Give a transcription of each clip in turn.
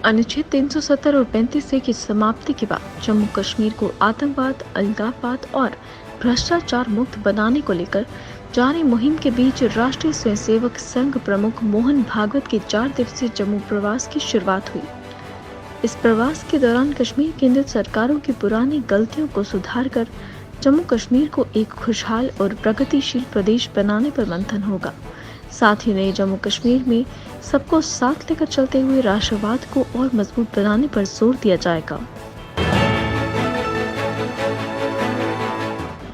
अनुच्छेद 370 और 35 की समाप्ति के बाद जम्मू कश्मीर को आतंकवाद, अलगाववाद और भ्रष्टाचार मुक्त बनाने को लेकर जारी मुहिम के बीच राष्ट्रीय स्वयंसेवक संघ प्रमुख मोहन भागवत के 4 दिवसीय जम्मू प्रवास की शुरुआत हुई। इस प्रवास के दौरान कश्मीर केंद्रित सरकारों की पुरानी गलतियों को सुधारकर जम्मू कश्मीर को एक खुशहाल और प्रगतिशील प्रदेश बनाने पर मंथन होगा। साथ ही नए जम्मू कश्मीर में सबको साथ लेकर चलते हुए राष्ट्रवाद को और मजबूत बनाने पर जोर दिया जाएगा।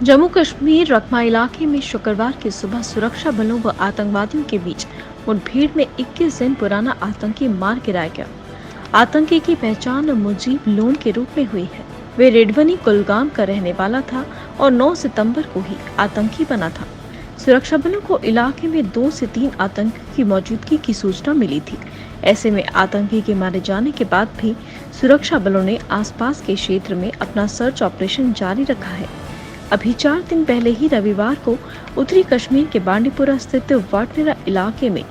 जम्मू कश्मीर रकमा इलाके में शुक्रवार की सुबह सुरक्षा बलों व आतंकवादियों के बीच मुठभेड़ में 21 दिन पुराना आतंकी मार गिराया गया। आतंकी की पहचान मुजीब लोन के रूप में हुई है। वे रेडबनी कुलगाम का रहने वाला था और 9 सितंबर को ही आतंकी बना था। सुरक्षा बलों को इलाके में 2 से 3 आतंकी की मौजूदगी की सूचना मिली थी। ऐसे में आतंकी के मारे जाने के बाद भी सुरक्षा बलों ने आसपास के क्षेत्र में अपना सर्च ऑपरेशन जारी रखा है। अभी 4 दिन पहले ही रविवार को उत्तरी कश्मीर के बांडीपुरा स्थित वाटनेरा इलाके में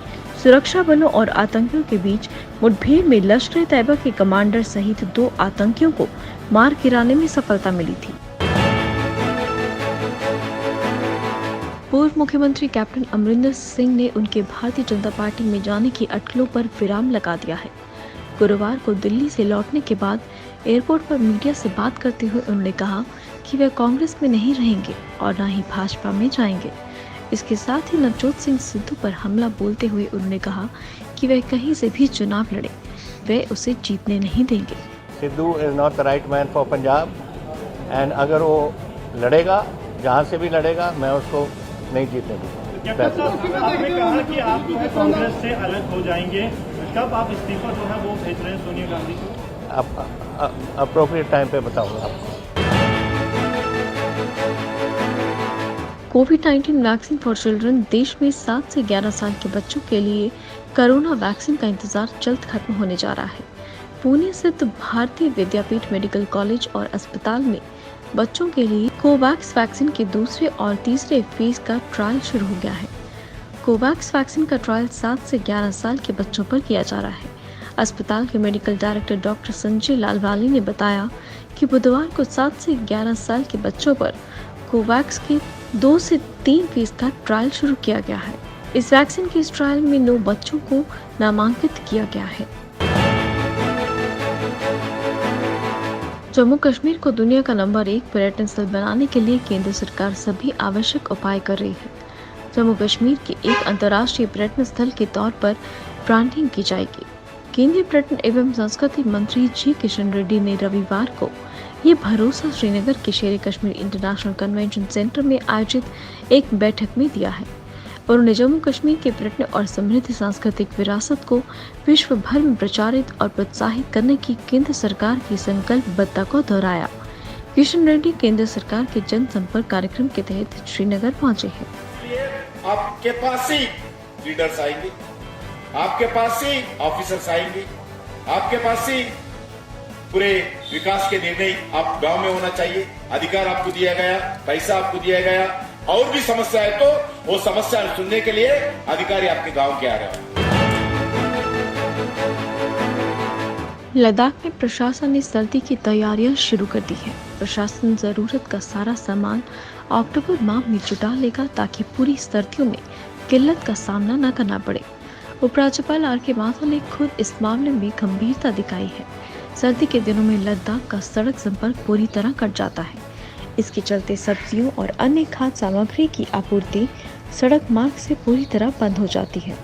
सुरक्षा बलों और आतंकियों के बीच मुठभेड़ में लश्कर तैयबा के कमांडर सहित 2 आतंकियों को मार गिराने में सफलता मिली थी। पूर्व मुख्यमंत्री कैप्टन अमरिंदर सिंह ने उनके भारतीय जनता पार्टी में जाने की अटकलों पर विराम लगा दिया है। गुरुवार को दिल्ली से लौटने के बाद एयरपोर्ट पर मीडिया से बात करते हुए उन्होंने कहा कि वे कांग्रेस में नहीं रहेंगे और न ही भाजपा में जाएंगे। इसके साथ ही नवजोत सिंह सिद्धू पर हमला बोलते हुए उन्होंने कहा कि वे कहीं से भी चुनाव लड़े, वे उसे जीतने नहीं देंगे। Sidhu is not the right man for Punjab and अगर वो लड़ेगा, जहाँ से भी लड़ेगा, मैं उसको नहीं जीतने दूंगा। आपने कहा कि आप जो है कांग्रेस से अलग हो जाएंगे, कब आप इस्तीफा जो है वो भेज रहे हैं सोनिया गांधी को? अप्रोप्रिएट टाइम पे बताऊंगा आपको। कोविड-19 वैक्सीन फॉर चिल्ड्रन देश में 7 से 11 साल के बच्चों के लिए कोरोना वैक्सीन का इंतजार जल्द खत्म होने जा रहा है। पुणे स्थित भारतीय विद्यापीठ मेडिकल कॉलेज और अस्पताल में बच्चों के लिए कोवैक्स वैक्सीन के दूसरे और तीसरे फेज का ट्रायल शुरू हो गया है। कोवैक्स वैक्सीन का ट्रायल 7 से 11 साल के बच्चों पर किया जा रहा है। अस्पताल के medical director doctor Sanjay Lalwani ने बताया कि बुधवार को 7 से 11 साल के बच्चों पर कोवैक्स के 2 से 3 फेज का ट्रायल शुरू किया गया है। इस वैक्सीन के इस ट्रायल में 9 बच्चों को नामांकित किया गया है। जम्मू कश्मीर को दुनिया का नंबर 1 पर्यटन स्थल बनाने के लिए केंद्र सरकार सभी आवश्यक उपाय कर रही है। जम्मू कश्मीर के एक अंतर्राष्ट्रीय पर्यटन स्थल के तौर पर ब्रांडिंग की जाएगी। केंद्रीय पर्यटन एवं संस्कृति मंत्री जी किशन रेड्डी ने रविवार को ये भरोसा श्रीनगर के शेर कश्मीर इंटरनेशनल कन्वेंशन सेंटर में आयोजित एक बैठक में दिया है। उन्होंने जम्मू कश्मीर के पर्यटन और समृद्ध सांस्कृतिक विरासत को विश्व भर में प्रचारित और प्रोत्साहित करने की केंद्र सरकार की संकल्पबद्धता को दोहराया। किशन रेड्डी केंद्र सरकार के जनसंपर्क कार्यक्रम के तहत श्रीनगर पहुंचे हैं। आपके पास ही लीडर्स आएंगे, आपके पास ही ऑफिसर्स आएंगे, आपके पास ही पूरे विकास के निर्णय आप गांव में होना चाहिए। अधिकार आपको दिया गया, पैसा आपको दिया गया, और भी समस्या है तो वो समस्या सुनने के लिए अधिकारी आपके गांव के आ रहे हैं। लद्दाख में प्रशासन ने सर्दी की तैयारियां शुरू कर दी है। प्रशासन जरूरत का सारा सामान अक्टूबर माह में जुटा लेगा ताकि पूरी सर्दियों में किल्लत का सामना न करना पड़े। उपराज्यपाल आर.के. माथुर ने खुद इस मामले में गंभीरता दिखाई है। सर्दी के दिनों में लद्दाख का सड़क संपर्क पूरी तरह कट जाता है। इसके चलते सब्जियों और अन्य खाद्य सामग्री की आपूर्ति सड़क मार्ग से पूरी तरह बंद हो जाती है।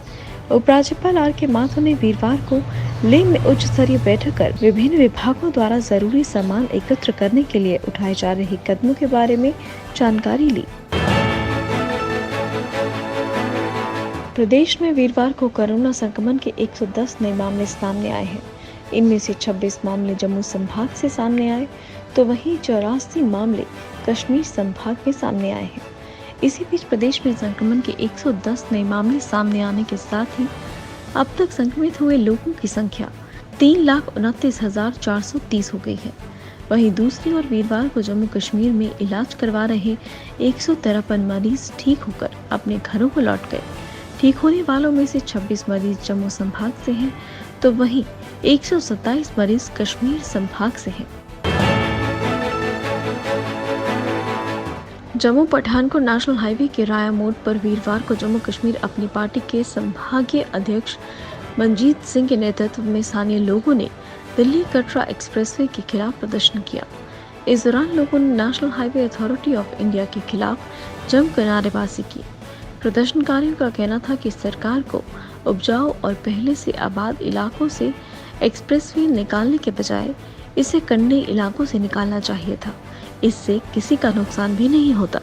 उपराज्यपाल आर.के. माथुर ने वीरवार को लेह में उच्च स्तरीय बैठक कर विभिन्न विभागों द्वारा जरूरी सामान एकत्र करने के लिए उठाए जा रहे कदमों के बारे में जानकारी ली। प्रदेश में वीरवार को कोरोना संक्रमण के 110 नए मामले सामने आए हैं। इनमें से 26 मामले जम्मू संभाग से सामने आए तो वहीं 84 मामले कश्मीर संभाग में सामने आए हैं। इसी बीच प्रदेश में संक्रमण के 110 नए मामले सामने आने के साथ ही अब तक संक्रमित हुए लोगों की संख्या 3,29,430 हो गई है। वहीं दूसरी ओर वीरवार को जम्मू कश्मीर में इलाज करवा रहे 153 मरीज ठीक होकर अपने घरों को लौट गए। ठीक होने वालों में से 26 मरीज जम्मू संभाग से हैं तो वहीं 127 मरीज कश्मीर संभाग से हैं। जम्मू पठानकोट नेशनल हाईवे के राया मोड़ पर वीरवार को जम्मू कश्मीर अपनी पार्टी के संभागीय अध्यक्ष मनजीत सिंह के नेतृत्व में स्थानीय लोगों ने दिल्ली कटरा एक्सप्रेसवे के खिलाफ प्रदर्शन किया। इस दौरान लोगों ने national highway authority of India के खिलाफ जमकर नारेबाजी की। प्रदर्शनकारियों का कहना था कि सरकार को उपजाऊ और पहले से आबाद इलाकों से एक्सप्रेसवे निकालने के बजाय इसे कंढी इलाकों से निकालना चाहिए था। इससे किसी का नुकसान भी नहीं होता।